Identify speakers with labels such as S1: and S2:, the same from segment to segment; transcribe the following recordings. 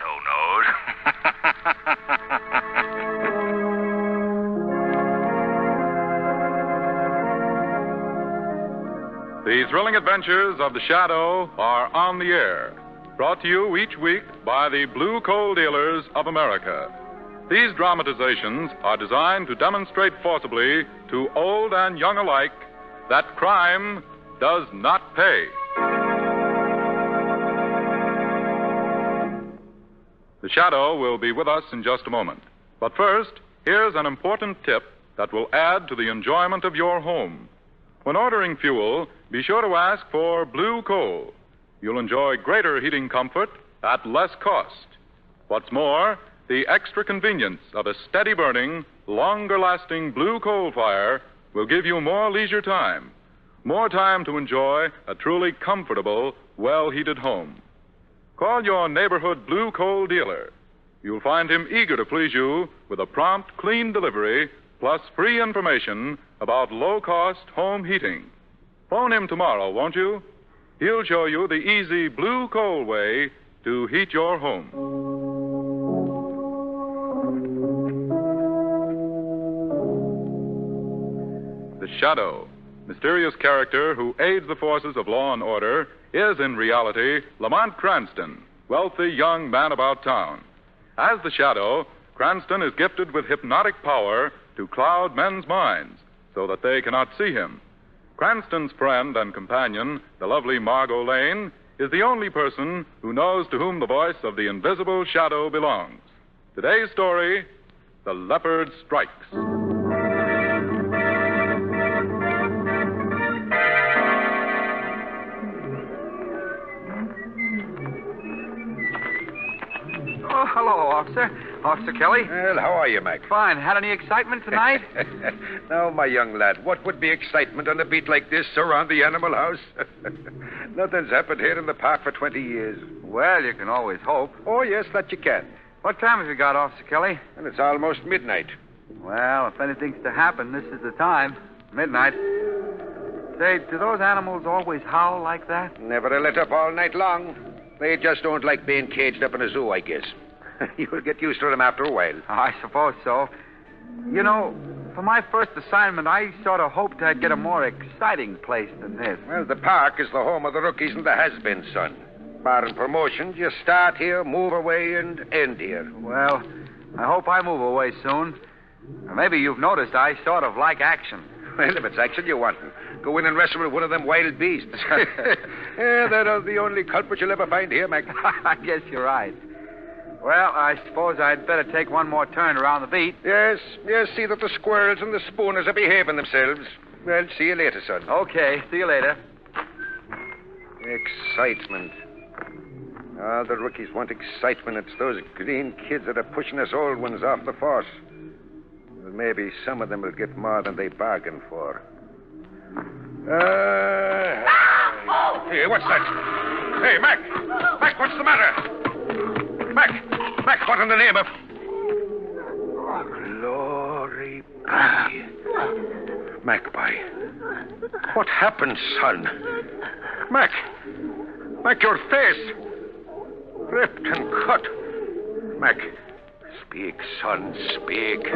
S1: shadow knows.
S2: The thrilling adventures of the Shadow are on the air. Brought to you each week by the Blue Coal Dealers of America. These dramatizations are designed to demonstrate forcibly to old and young alike that crime does not pay. The Shadow will be with us in just a moment. But first, here's an important tip that will add to the enjoyment of your home. When ordering fuel, be sure to ask for blue coal. You'll enjoy greater heating comfort at less cost. What's more, the extra convenience of a steady burning, longer lasting blue coal fire will give you more leisure time. More time to enjoy a truly comfortable, well-heated home. Call your neighborhood blue coal dealer. You'll find him eager to please you with a prompt, clean delivery, plus free information about low-cost home heating. Phone him tomorrow, won't you? He'll show you the easy blue coal way to heat your home. The Shadow, mysterious character who aids the forces of law and order, is in reality Lamont Cranston, wealthy young man about town. As the Shadow, Cranston is gifted with hypnotic power to cloud men's minds so that they cannot see him. Cranston's friend and companion, the lovely Margot Lane, is the only person who knows to whom the voice of the invisible Shadow belongs. Today's story, The Leopard Strikes.
S3: Oh, hello, officer. Officer Kelly.
S4: Well, how are you, Mac?
S3: Fine. Had any excitement tonight?
S4: Now, my young lad, what would be excitement on a beat like this around the animal house? Nothing's happened here in the park for 20 years.
S3: Well, you can always hope.
S4: Oh, yes, that you can.
S3: What time have you got, Officer Kelly?
S4: And it's almost midnight.
S3: Well, if anything's to happen, this is the time. Midnight. Say, do those animals always howl like that?
S4: Never let up all night long. They just don't like being caged up in a zoo, I guess. You'll get used to them after a while.
S3: I suppose so. You know, for my first assignment, I sort of hoped I'd get a more exciting place than this.
S4: Well, the park is the home of the rookies and the has-beens, son. Barring promotions, you start here, move away, and end here.
S3: Well, I hope I move away soon. Or maybe you've noticed I sort of like action.
S4: Well, if it's action you want, go in and wrestle with one of them wild beasts. Yeah, they're the only culprit you'll ever find here, Mac.
S3: I guess you're right. Well, I suppose I'd better take one more turn around the beat.
S4: Yes, see that the squirrels and the spooners are behaving themselves. Well, see you later, son.
S3: Okay, see you later.
S4: Excitement. All the rookies want excitement. It's those green kids that are pushing us old ones off the force. Well, maybe some of them will get more than they bargained for. Hey, what's that? Hey, Mac! Mac, what's the matter? Mac, what in the name of... Glory be. Magpie. What happened, son? Mac, your face. Ripped and cut. Mac, speak, son, speak.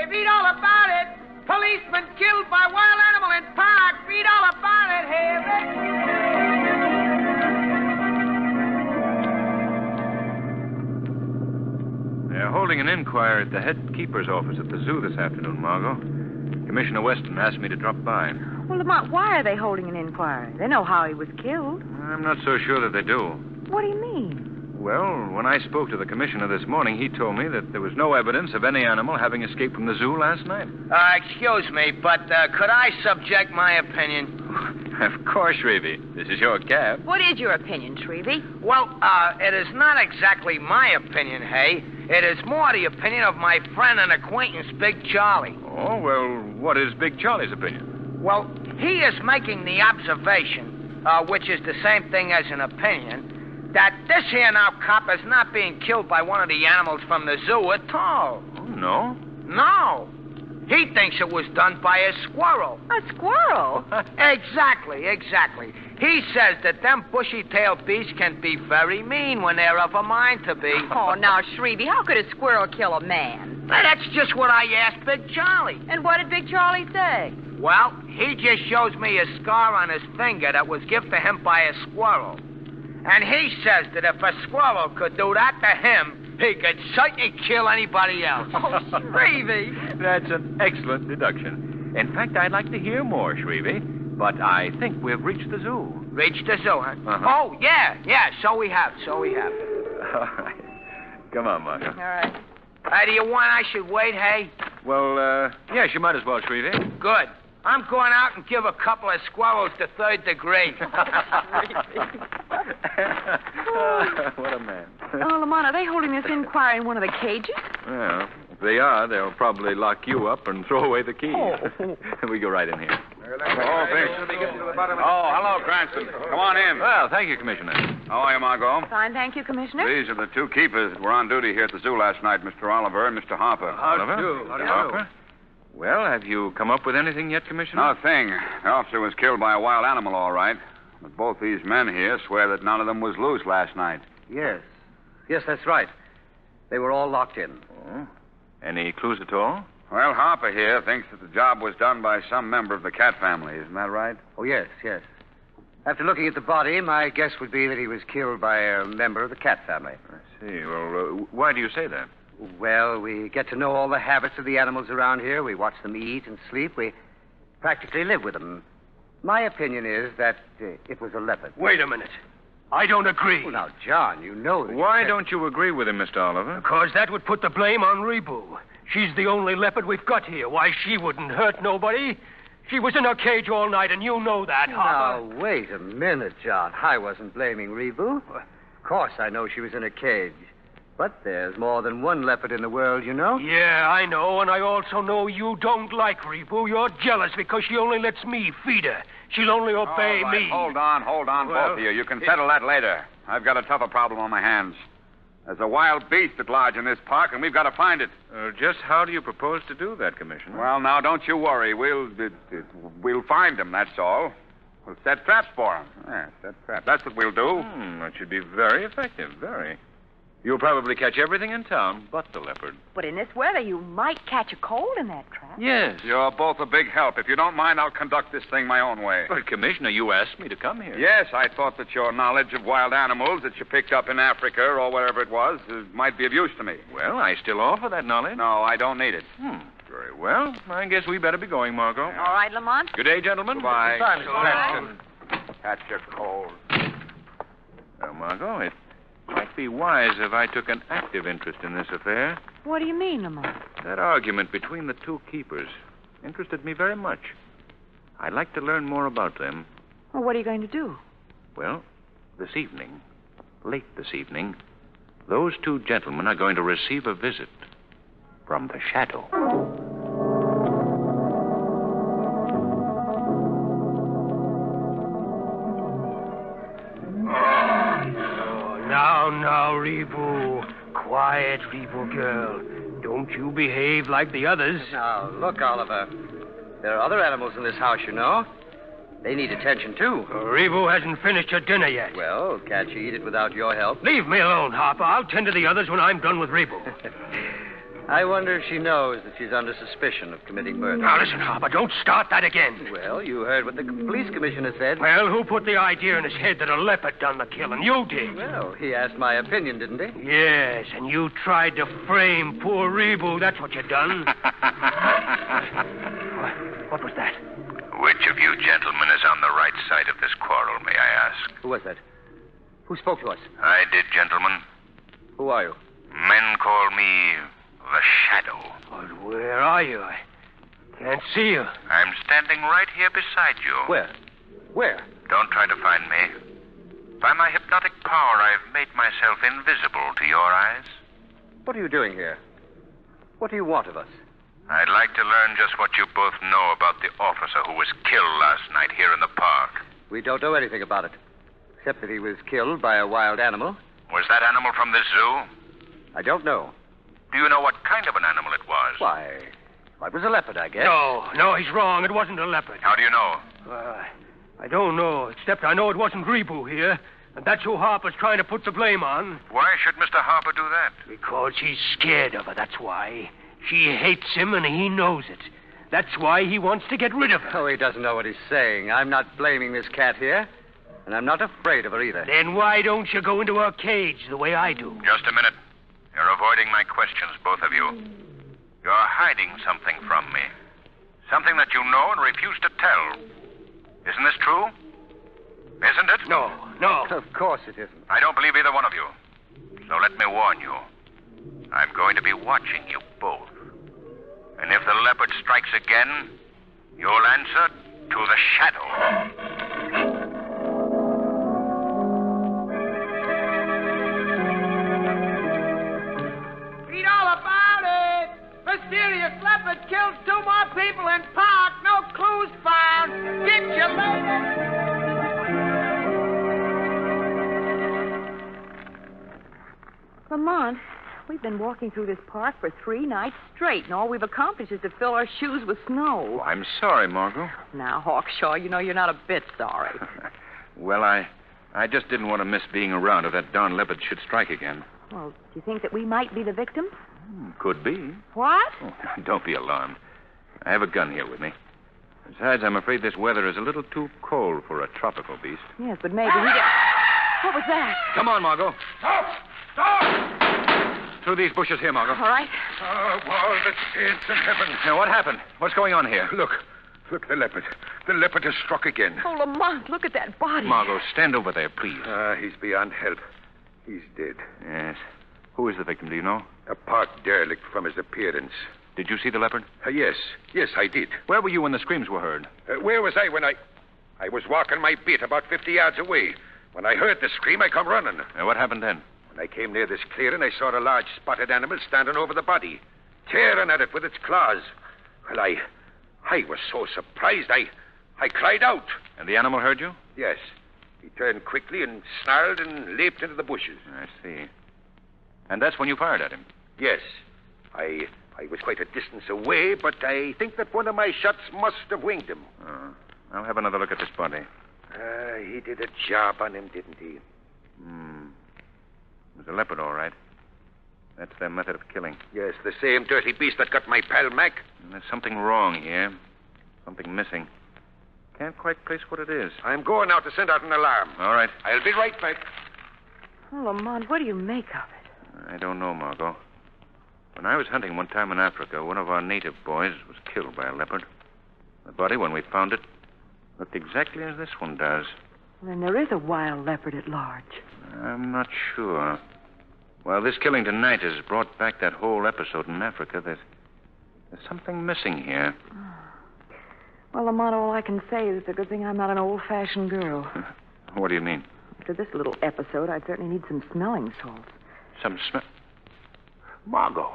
S5: Read all about it. Policeman killed by wild animal in park. Read all about it, Harry.
S6: They're holding an inquiry at the head keeper's office at the zoo this afternoon, Margot. Commissioner Weston asked me to drop by.
S7: Well, Lamont, why are they holding an inquiry? They know how he was killed.
S6: I'm not so sure that they do.
S7: What do you mean?
S6: Well, when I spoke to the commissioner this morning, he told me that there was no evidence of any animal having escaped from the zoo last night.
S5: Excuse me, but could I subject my opinion?
S6: Of course, Shrevey. This is your cab.
S7: What is your opinion, Shrevey?
S5: Well, it is not exactly my opinion, Hay. It is more the opinion of my friend and acquaintance, Big Charlie.
S6: Oh, well, what is Big Charlie's opinion?
S5: Well, he is making the observation, which is the same thing as an opinion, that this here now cop is not being killed by one of the animals from the zoo at all.
S6: Oh, no?
S5: No. He thinks it was done by a squirrel.
S7: A squirrel?
S5: Exactly. He says that them bushy-tailed beasts can be very mean when they're of a mind to be.
S7: Oh, now, Shrevey, how could a squirrel kill a man?
S5: Now, that's just what I asked Big Charlie.
S7: And what did Big Charlie say?
S5: Well, he just shows me a scar on his finger that was given to him by a squirrel. And he says that if a squirrel could do that to him, he could certainly kill anybody else.
S7: Oh, Shrevey.
S6: That's an excellent deduction. In fact, I'd like to hear more, Shrevey. But I think we've reached the zoo.
S5: Reached the zoo, huh?
S6: Uh-huh.
S5: Oh, yeah, so we have.
S6: All right. Come on, Marco.
S7: All right.
S5: Do you want I should wait, hey?
S6: Well, yes, you might as well, Shrevey.
S5: Good. I'm going out and give a couple of squirrels the third degree.
S6: What a man.
S7: Oh, Lamont, are they holding this inquiry in one of the cages?
S6: Well, if they are, they'll probably lock you up and throw away the key.
S7: Oh.
S6: We go right in here.
S1: Oh, hello, Cranston. Come on in.
S6: Well, thank you, Commissioner.
S1: How are you, Margot?
S7: Fine, thank you, Commissioner.
S1: These are the two keepers that were on duty here at the zoo last night, Mr. Oliver and Mr. Harper.
S6: Oliver? Harper? Well, have you come up with anything yet, Commissioner?
S1: Not a thing. The officer was killed by a wild animal, all right. But both these men here swear that none of them was loose last night.
S3: Yes, that's right. They were all locked in.
S6: Oh. Any clues at all?
S1: Well, Harper here thinks that the job was done by some member of the cat family. Isn't that right?
S3: Oh, yes. After looking at the body, my guess would be that he was killed by a member of the cat family.
S6: I see. Well, why do you say that?
S3: Well, we get to know all the habits of the animals around here. We watch them eat and sleep. We practically live with them. My opinion is that it was a leopard.
S8: Wait a minute. I don't agree.
S3: Oh, now, John, you know that...
S6: Why don't you agree with him, Mr. Oliver?
S8: Because that would put the blame on Rebu. She's the only leopard we've got here. Why, she wouldn't hurt nobody. She was in her cage all night, and you know that, Harper.
S3: Now, wait a minute, John. I wasn't blaming Rebu. Of course I know she was in a cage. But there's more than one leopard in the world, you know.
S8: Yeah, I know, and I also know you don't like Rebu. You're jealous because she only lets me feed her. She'll only obey
S1: All right,
S8: me.
S1: Hold on, both of you. You can settle that later. I've got a tougher problem on my hands. There's a wild beast at large in this park, and we've got to find it.
S6: Just how do you propose to do that, Commissioner?
S1: Well, now, don't you worry. We'll find him, that's all. We'll set traps for him. Yeah, set traps. That's what we'll do.
S6: That should be very effective, very. You'll probably catch everything in town but the leopard.
S7: But in this weather, you might catch a cold in that trap.
S6: Yes.
S1: You're both a big help. If you don't mind, I'll conduct this thing my own way.
S6: But, Commissioner, you asked me to come here.
S1: Yes, I thought that your knowledge of wild animals that you picked up in Africa or wherever it was might be of use to me.
S6: Well, I still offer that knowledge.
S1: No, I don't need it.
S6: Very well. I guess we better be going, Margot.
S7: All right, Lamont.
S6: Good day, gentlemen.
S1: Goodbye.
S3: Goodbye, Mr. Cranston.
S1: Catch your cold.
S6: Well, Margot, it might be wise if I took an active interest in this affair.
S7: What do you mean, Lamont?
S6: That argument between the two keepers interested me very much. I'd like to learn more about them.
S7: Well, what are you going to do?
S6: Well, late this evening, those two gentlemen are going to receive a visit from the shadow.
S8: Now, Rebu. Quiet, Rebu girl. Don't you behave like the others.
S3: Now, look, Oliver. There are other animals in this house, you know. They need attention, too.
S8: Rebu hasn't finished her dinner yet.
S3: Well, can't she eat it without your help?
S8: Leave me alone, Harper. I'll tend to the others when I'm done with Rebu.
S3: I wonder if she knows that she's under suspicion of committing murder.
S8: Now, listen, Harper, don't start that again.
S3: Well, you heard what the police commissioner said.
S8: Well, who put the idea in his head that a leopard done the killing? You did.
S3: Well, he asked my opinion, didn't he?
S8: Yes, and you tried to frame poor Rebu. That's what you done. What was that?
S9: Which of you gentlemen is on the right side of this quarrel, may I ask?
S3: Who was that? Who spoke to us?
S9: I did, gentlemen.
S3: Who are you?
S9: Men call me the Shadow.
S8: But where are you? I can't see you.
S9: I'm standing right here beside you.
S3: Where? Where?
S9: Don't try to find me. By my hypnotic power, I've made myself invisible to your eyes.
S3: What are you doing here? What do you want of us?
S9: I'd like to learn just what you both know about the officer who was killed last night here in the park.
S3: We don't know anything about it, except that he was killed by a wild animal.
S9: Was that animal from the zoo?
S3: I don't know.
S9: Do you know what kind of an animal it was?
S3: Why, It was a leopard, I guess.
S8: No, he's wrong. It wasn't a leopard.
S9: How do you know?
S8: I don't know, except I know it wasn't Rebu here. And that's who Harper's trying to put the blame on.
S9: Why should Mr. Harper do that?
S8: Because he's scared of her, that's why. She hates him, and he knows it. That's why he wants to get rid of her.
S3: Oh, he doesn't know what he's saying. I'm not blaming this cat here, and I'm not afraid of her either.
S8: Then why don't you go into her cage the way I do?
S9: Just a minute. You're avoiding my questions, both of you. You're hiding something from me. Something that you know and refuse to tell. Isn't this true? Isn't it?
S8: No.
S3: Of course it isn't.
S9: I don't believe either one of you. So let me warn you. I'm going to be watching you both. And if the leopard strikes again, you'll answer to the shadow.
S5: Read all about it. Mysterious leopard kills 2 more people in park. No clues found. Get you later.
S7: Lamont, we've been walking through this park for 3 nights straight, and all we've accomplished is to fill our shoes with snow.
S6: I'm sorry, Margot.
S7: Now, Hawkshaw, you know you're not a bit sorry.
S6: Well, I just didn't want to miss being around if that darn leopard should strike again.
S7: Well, do you think that we might be the victims?
S6: Could be.
S7: What?
S6: Oh, don't be alarmed. I have a gun here with me. Besides, I'm afraid this weather is a little too cold for a tropical beast.
S7: Yes, but maybe we get... What was that?
S6: Come on, Margot. Stop! Through these bushes here, Margot.
S7: All right.
S4: Oh, all the saints in heaven.
S6: Now, what happened? What's going on here?
S4: Look, the leopard. The leopard has struck again.
S7: Oh, Lamont, look at that body.
S6: Margot, stand over there, please.
S4: He's beyond help. He's dead.
S6: Yes. Who is the victim, do you know?
S4: A park derelict from his appearance.
S6: Did you see the leopard?
S4: Yes, I did.
S6: Where were you when the screams were heard?
S4: Where was I when I was walking my beat about 50 yards away. When I heard the scream, I come running.
S6: What happened then?
S4: When I came near this clearing, I saw a large spotted animal standing over the body, tearing at it with its claws. Well, I was so surprised, I cried out.
S6: And the animal heard you?
S4: Yes. He turned quickly and snarled and leaped into the bushes.
S6: I see. And that's when you fired at him?
S4: Yes. I was quite a distance away, but I think that one of my shots must have winged him.
S6: I'll have another look at this body.
S4: He did a job on him, didn't he?
S6: It was a leopard, all right. That's their method of killing.
S4: Yes, the same dirty beast that got my pal Mac.
S6: And there's something wrong here. Something missing. Can't quite place what it is.
S4: I'm going out to send out an alarm.
S6: All right.
S4: I'll be right back.
S7: Oh, Lamont, what do you make of it?
S6: I don't know, Margot. When I was hunting one time in Africa, one of our native boys was killed by a leopard. The body, when we found it, looked exactly as this one does.
S7: Then there is a wild leopard at large.
S6: I'm not sure. Well, this killing tonight has brought back that whole episode in Africa. There's something missing here.
S7: Well, Lamont, all I can say is it's a good thing I'm not an old-fashioned girl.
S6: What do you mean?
S7: After this little episode, I'd certainly need some smelling salts.
S6: Some smell... Margot,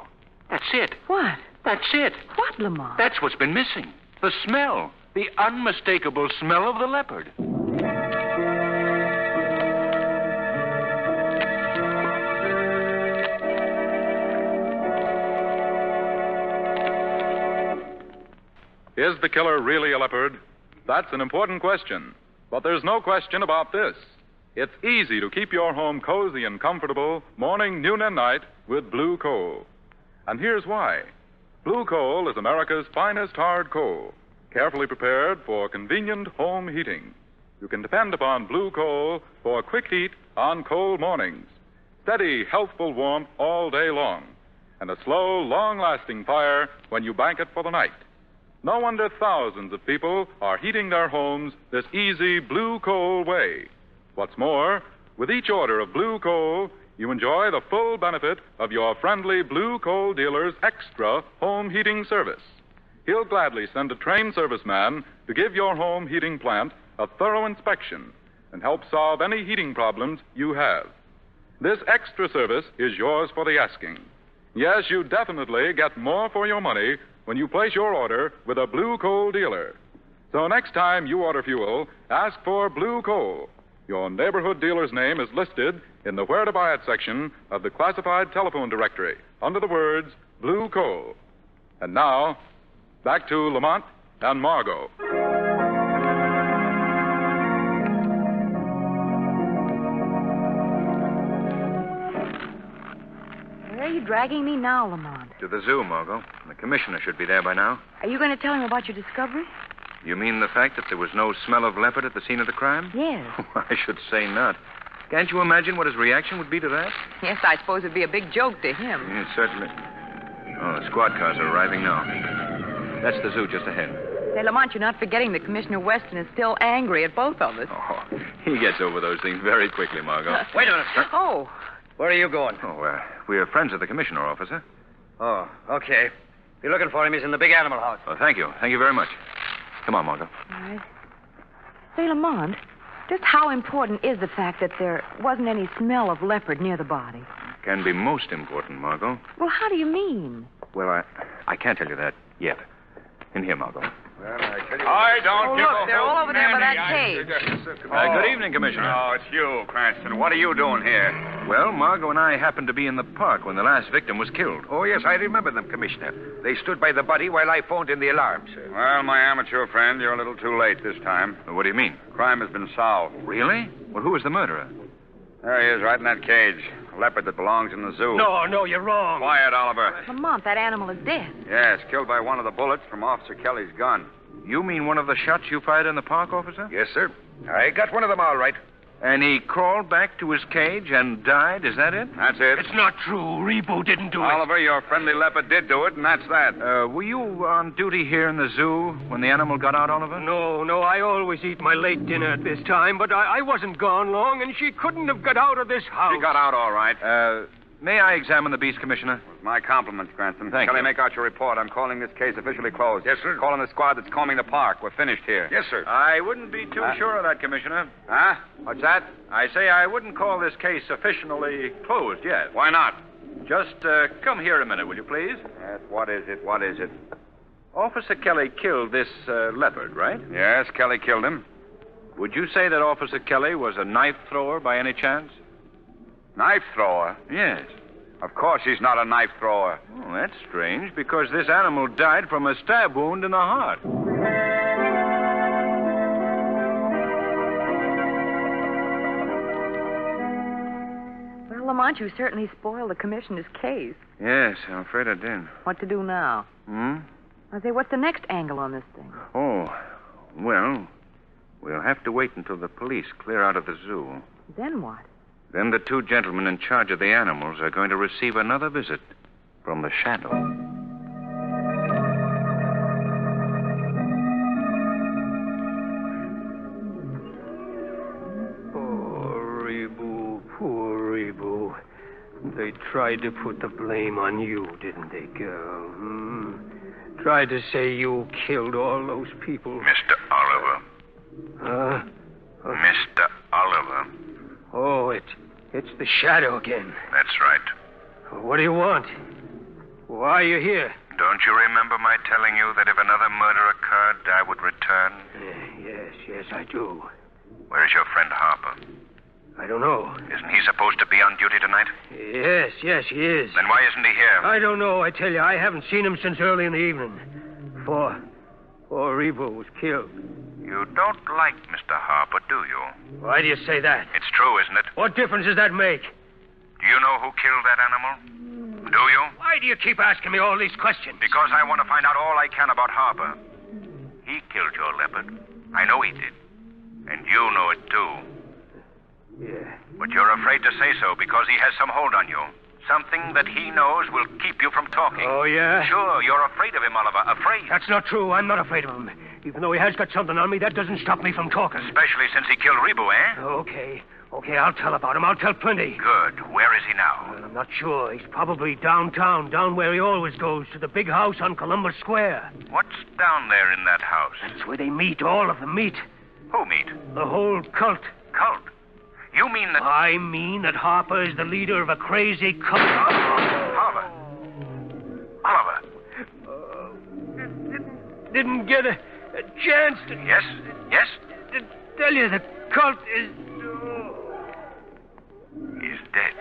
S6: that's it.
S7: What?
S6: That's it.
S7: What, Lamont?
S6: That's what's been missing. The smell. The unmistakable smell of the leopard.
S2: Is the killer really a leopard? That's an important question. But there's no question about this. It's easy to keep your home cozy and comfortable morning, noon, and night with blue coal. And here's why. Blue coal is America's finest hard coal, carefully prepared for convenient home heating. You can depend upon blue coal for quick heat on cold mornings, steady, healthful warmth all day long, and a slow, long-lasting fire when you bank it for the night. No wonder thousands of people are heating their homes this easy blue coal way. What's more, with each order of blue coal, you enjoy the full benefit of your friendly blue coal dealer's extra home heating service. He'll gladly send a trained serviceman to give your home heating plant a thorough inspection and help solve any heating problems you have. This extra service is yours for the asking. Yes, you definitely get more for your money when you place your order with a blue coal dealer. So next time you order fuel, ask for blue coal. Your neighborhood dealer's name is listed in the Where to Buy It section of the classified telephone directory under the words Blue Coal. And now, back to Lamont and Margot.
S7: Where are you dragging me now, Lamont?
S6: To the zoo, Margot. The commissioner should be there by now.
S7: Are you going to tell him about your discovery?
S6: You mean the fact that there was no smell of leopard at the scene of the crime?
S7: Yes.
S6: I should say not. Can't you imagine what his reaction would be to that?
S7: Yes, I suppose it'd be a big joke to him.
S6: Yes, certainly. Oh, the squad cars are arriving now. That's the zoo just ahead.
S7: Say, Lamont, you're not forgetting that Commissioner Weston is still angry at both of us.
S6: Oh, he gets over those things very quickly, Margot.
S3: Wait a minute.
S7: Oh,
S3: Where are you going?
S6: Oh, we're friends of the commissioner, officer.
S3: Oh, okay. If you're looking for him, he's in the big animal house.
S6: Oh, thank you. Thank you very much. Come on, Margot.
S7: all right. Say, Lamont, just how important is the fact that there wasn't any smell of leopard near the body?
S6: Can be most important, Margot.
S7: Well, how do you mean?
S6: Well, I can't tell you that yet. In here, Margot.
S4: Well, I tell you...
S1: I don't
S7: Oh,
S1: give
S7: look,
S1: a
S7: they're all
S1: hoot,
S7: over there by
S1: Nanny.
S7: that cage.
S6: Good evening, Commissioner.
S1: Oh, it's you, Cranston. What are you doing here?
S6: Well, Margot and I happened to be in the park when the last victim was killed.
S4: Oh, yes, I remember them, Commissioner. They stood by the body while I phoned in the alarm, sir.
S1: Well, my amateur friend, you're a little too late this time.
S6: What do you mean?
S1: Crime has been solved.
S6: Really? Well, who was the murderer?
S1: There he is, right in that cage. A leopard that belongs in the zoo.
S8: No, you're wrong.
S1: Quiet, Oliver.
S7: Lamont, that animal is dead.
S1: Yes, killed by one of the bullets from Officer Kelly's gun.
S6: You mean one of the shots you fired in the park, officer?
S4: Yes, sir. I got one of them all right.
S6: And he crawled back to his cage and died, is that it?
S1: That's it.
S8: It's not true. Rebo didn't do it.
S1: Oliver, your friendly leopard did do it, and that's that.
S6: Were you on duty here in the zoo when the animal got out, Oliver?
S8: No, I always eat my late dinner at this time, but I wasn't gone long, and she couldn't have got out of this house.
S1: She got out all right.
S6: May I examine the beast, Commissioner?
S1: My compliments, Cranston.
S6: Thank
S1: Kelly,
S6: you.
S1: make out your report. I'm calling this case officially closed.
S4: Yes, sir.
S1: Calling the squad that's combing the park. We're finished here.
S4: Yes, sir.
S6: I wouldn't be too sure of that, Commissioner.
S1: Huh? What's that?
S6: I say I wouldn't call this case officially closed yet.
S1: Why not?
S6: Just come here a minute, will you please?
S1: Yes, what is it? What is it?
S6: Officer Kelly killed this leopard, right?
S1: Yes, Kelly killed him.
S6: Would you say that Officer Kelly was a knife thrower by any chance?
S1: Knife thrower?
S6: Yes.
S1: Of course he's not a knife thrower.
S6: Oh, that's strange, because this animal died from a stab wound in the heart.
S7: Well, Lamont, you certainly spoiled the commissioner's case.
S6: Yes, I'm afraid I did.
S7: What to do now? I say, what's the next angle on this thing?
S6: Oh, well, we'll have to wait until the police clear out of the zoo.
S7: Then what?
S6: Then the two gentlemen in charge of the animals are going to receive another visit from the shadow.
S8: Poor Rebo. They tried to put the blame on you, didn't they, girl? Tried to say you killed all those people.
S9: Mr. Oliver. Mr. Oliver.
S8: Oh, it's the shadow again.
S9: That's right.
S8: What do you want? Why are you here?
S9: Don't you remember my telling you that if another murder occurred, I would return?
S8: Yes, I do.
S9: Where is your friend Harper?
S8: I don't know.
S9: Isn't he supposed to be on duty tonight?
S8: Yes, he is.
S9: Then why isn't he here?
S8: I don't know, I tell you. I haven't seen him since early in the evening. Before Rebo was killed.
S9: You don't like Mr. Harper, do you?
S8: Why do you say that?
S9: It's true, isn't it?
S8: What difference does that make?
S9: Do you know who killed that animal? Do you?
S8: Why do you keep asking me all these questions?
S9: Because I want to find out all I can about Harper. He killed your leopard. I know he did. And you know it, too.
S8: Yeah.
S9: But you're afraid to say so because he has some hold on you. Something that he knows will keep you from talking.
S8: Oh, yeah?
S9: Sure, you're afraid of him, Oliver. Afraid.
S8: That's not true. I'm not afraid of him. Even though he has got something on me, that doesn't stop me from talking.
S9: Especially since he killed Rebo, eh?
S8: Okay, I'll tell about him. I'll tell plenty.
S9: Good. Where is he now?
S8: Well, I'm not sure. He's probably downtown, down where he always goes, to the big house on Columbus Square.
S9: What's down there in that house?
S8: That's where they meet. All of them meet.
S9: Who meet?
S8: The whole cult.
S9: Cult? You mean that...
S8: I mean that Harper is the leader of a crazy cult.
S9: Oliver.
S8: Didn't get a chance to...
S9: Yes?
S8: To tell you the cult is...
S9: He's dead.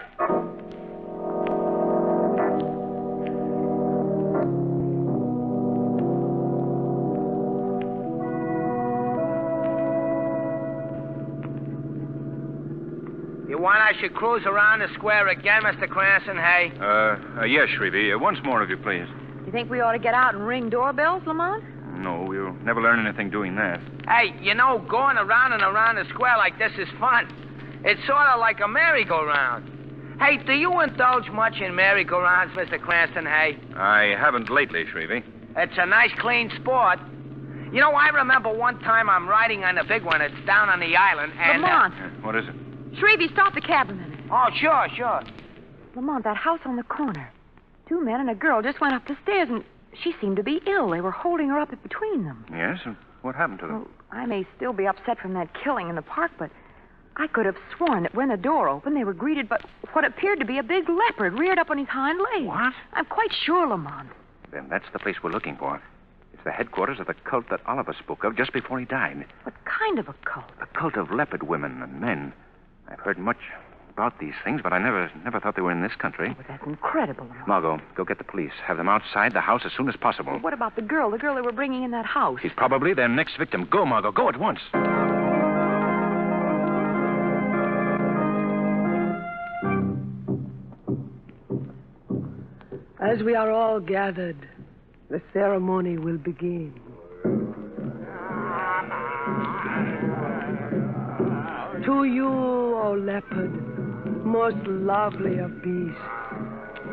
S5: want I should cruise around the square again, Mr. Cranston, hey?
S6: Yes, Shrevey. Once more, if you please.
S7: You think we ought to get out and ring doorbells, Lamont?
S6: No, we'll never learn anything doing that.
S5: Hey, you know, going around and around the square like this is fun. It's sort of like a merry-go-round. Hey, do you indulge much in merry-go-rounds, Mr. Cranston, hey?
S6: I haven't lately, Shrevey.
S5: It's a nice, clean sport. You know, I remember one time I'm riding on the big one. It's down on the island, and...
S7: Lamont!
S6: What is it?
S7: Shrevey, stop the cab a minute.
S5: Oh, sure, sure.
S7: Lamont, that house on the corner. 2 men and a girl just went up the stairs, and she seemed to be ill. They were holding her up between them.
S6: Yes? And what happened to them?
S7: Well, I may still be upset from that killing in the park, but I could have sworn that when the door opened, they were greeted by what appeared to be a big leopard reared up on his hind legs.
S6: What?
S7: I'm quite sure, Lamont.
S6: Then that's the place we're looking for. It's the headquarters of the cult that Oliver spoke of just before he died.
S7: What kind of a cult?
S6: A cult of leopard women and men. I've heard much about these things, but I never thought they were in this country.
S7: Oh, but that's incredible, Lamont.
S6: Margot, go get the police. Have them outside the house as soon as possible.
S7: Well, what about the girl they were bringing in that house?
S6: She's probably their next victim. Go, Margot. Go at once.
S10: As we are all gathered, the ceremony will begin. To you, O leopard, most lovely of beasts,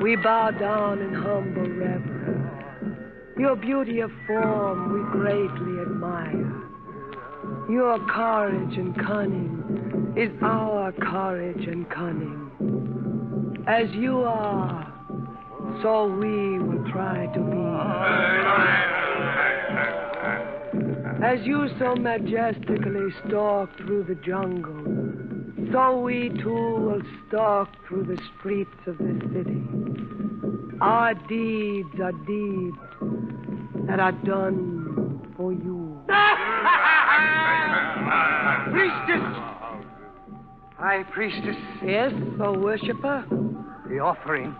S10: we bow down in humble reverence. Your beauty of form we greatly admire. Your courage and cunning is our courage and cunning. As you are, so we will try to be. As you so majestically stalk through the jungle, so we too will stalk through the streets of this city. Our deeds are deeds that are done for you.
S3: Priestess! High priestess.
S10: Yes, O worshiper?
S3: The offering.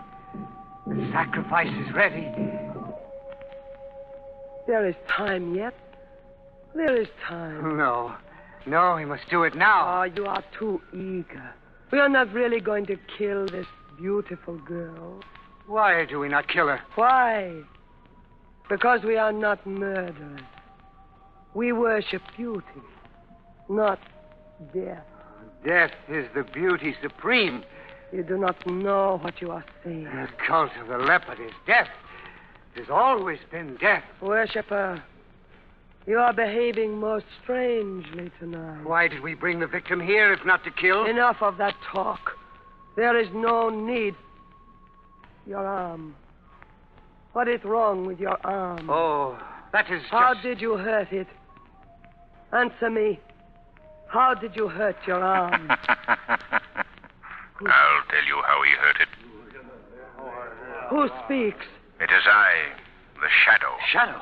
S3: The sacrifice is ready.
S10: There is time yet. There is time.
S3: No, we must do it now.
S10: Oh, you are too eager. We are not really going to kill this beautiful girl.
S3: Why do we not kill her?
S10: Why? Because we are not murderers. We worship beauty, not death.
S3: Death is the beauty supreme.
S10: You do not know what you are saying.
S3: The cult of the leopard is death. It has always been death.
S10: Worshipper, you are behaving most strangely tonight.
S3: Why did we bring the victim here if not to kill?
S10: Enough of that talk. There is no need. Your arm. What is wrong with your arm?
S3: Oh, that is
S10: How did you hurt it? Answer me. How did you hurt your arm?
S9: I'll tell you how he hurt it.
S10: Who speaks?
S9: It is I, the Shadow.
S3: Shadow?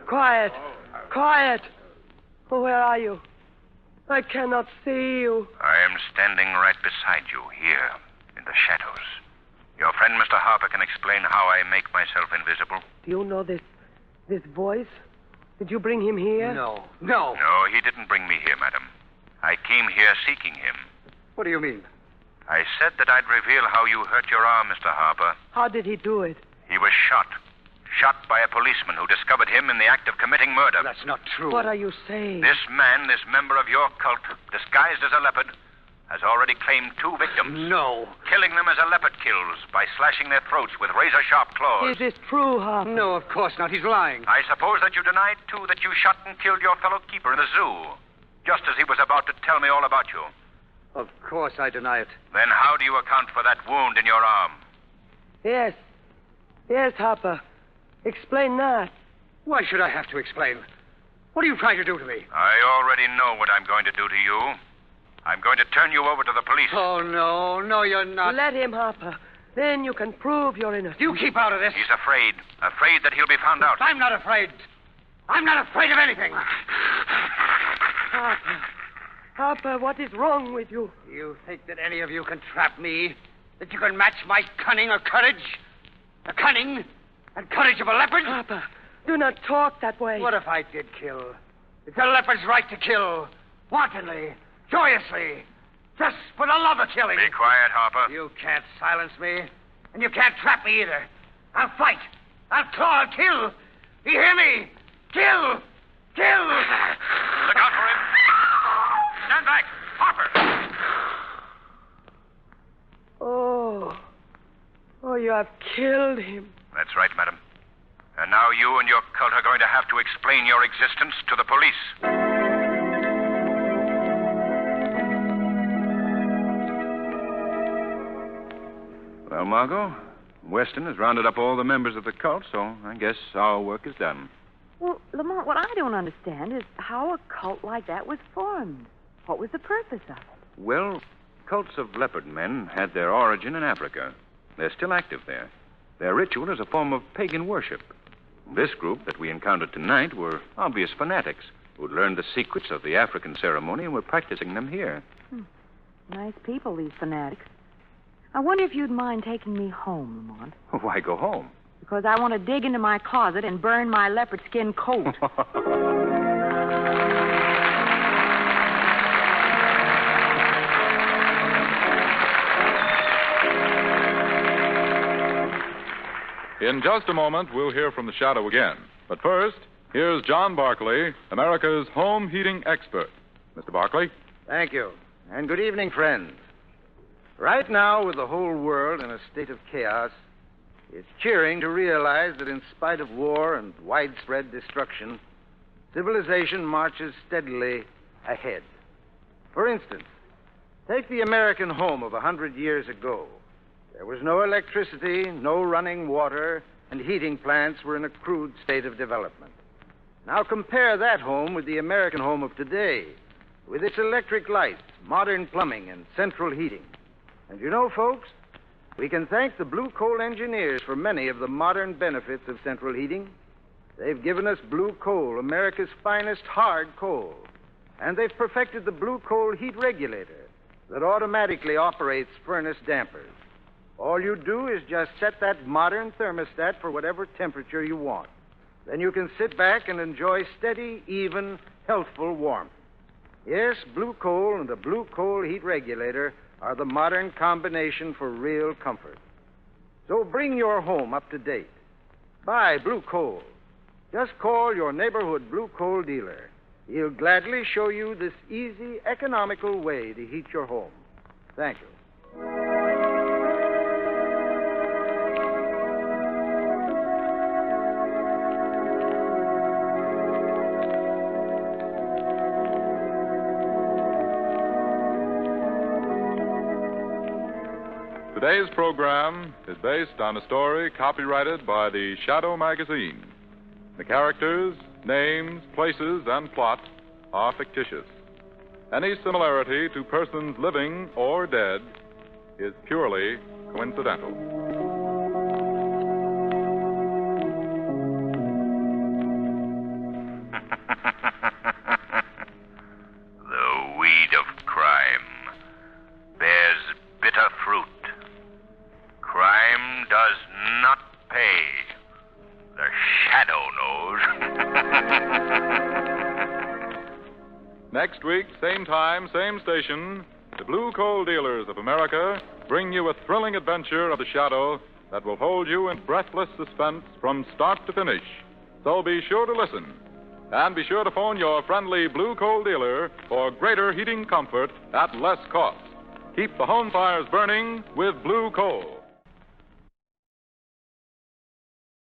S10: Quiet. Quiet. Oh, where are you? I cannot see you.
S9: I am standing right beside you here in the shadows. Your friend, Mr. Harper, can explain how I make myself invisible.
S10: Do you know this voice? Did you bring him here?
S3: No.
S9: No, he didn't bring me here, madam. I came here seeking him.
S3: What do you mean?
S9: I said that I'd reveal how you hurt your arm, Mr. Harper.
S10: How did he do it?
S9: He was shot. Shot by a policeman who discovered him in the act of committing murder.
S3: That's not true.
S10: What are you saying?
S9: This man, this member of your cult, disguised as a leopard, has already claimed 2 victims.
S3: No.
S9: Killing them as a leopard kills by slashing their throats with razor-sharp claws.
S10: Is this true, Harper?
S3: No, of course not. He's lying.
S9: I suppose that you denied, too, that you shot and killed your fellow keeper in the zoo, just as he was about to tell me all about you.
S3: Of course I deny it.
S9: Then how do you account for that wound in your arm?
S10: Yes. Yes, Harper. Explain that.
S3: Why should I have to explain? What are you trying to do to me?
S9: I already know what I'm going to do to you. I'm going to turn you over to the police.
S3: Oh, no. No, you're not.
S10: Let him, Harper. Then you can prove your innocence.
S3: You keep out of this.
S9: He's afraid. Afraid that he'll be found out.
S3: I'm not afraid. I'm not afraid of anything.
S10: Harper. Harper, what is wrong with you?
S3: You think that any of you can trap me? That you can match my cunning or courage? The cunning and courage of a leopard?
S10: Harper, do not talk that way.
S3: What if I did kill? It's a leopard's right to kill. Wantonly. Joyously. Just for the love of killing.
S9: Be quiet, Harper.
S3: You can't silence me, and you can't trap me either. I'll fight. I'll claw, I'll kill. You hear me? Kill! Kill!
S9: Look out for him. Stand back. Harper!
S10: Oh, you have killed him.
S9: That's right, madam. And now you and your cult are going to have to explain your existence to the police.
S6: Well, Margot, Weston has rounded up all the members of the cult, so I guess our work is done.
S7: Well, Lamont, what I don't understand is how a cult like that was formed. What was the purpose of it?
S6: Well, cults of leopard men had their origin in Africa. They're still active there. Their ritual is a form of pagan worship. This group that we encountered tonight were obvious fanatics who'd learned the secrets of the African ceremony and were practicing them here.
S7: Nice people, these fanatics. I wonder if you'd mind taking me home, Lamont.
S6: Why go home?
S7: Because I want to dig into my closet and burn my leopard skin coat.
S2: In just a moment, we'll hear from the Shadow again. But first, here's John Barclay, America's home heating expert. Mr. Barclay?
S4: Thank you. And good evening, friends. Right now, with the whole world in a state of chaos, it's cheering to realize that in spite of war and widespread destruction, civilization marches steadily ahead. For instance, take the American home of 100 years ago. There was no electricity, no running water, and heating plants were in a crude state of development. Now compare that home with the American home of today, with its electric lights, modern plumbing, and central heating. And you know, folks, we can thank the blue coal engineers for many of the modern benefits of central heating. They've given us blue coal, America's finest hard coal. And they've perfected the blue coal heat regulator that automatically operates furnace dampers. All you do is just set that modern thermostat for whatever temperature you want. Then you can sit back and enjoy steady, even, healthful warmth. Yes, blue coal and a blue coal heat regulator are the modern combination for real comfort. So bring your home up to date. Buy blue coal. Just call your neighborhood blue coal dealer. He'll gladly show you this easy, economical way to heat your home. Thank you.
S2: Today's program is based on a story copyrighted by the Shadow magazine. The characters, names, places, and plot are fictitious. Any similarity to persons living or dead is purely coincidental.
S9: The weed of crime bears bitter fruit. Crime does not pay. The Shadow knows.
S2: Next week, same time, same station, the Blue Coal Dealers of America bring you a thrilling adventure of the Shadow that will hold you in breathless suspense from start to finish. So be sure to listen. And be sure to phone your friendly Blue Coal dealer for greater heating comfort at less cost. Keep the home fires burning with Blue Coal.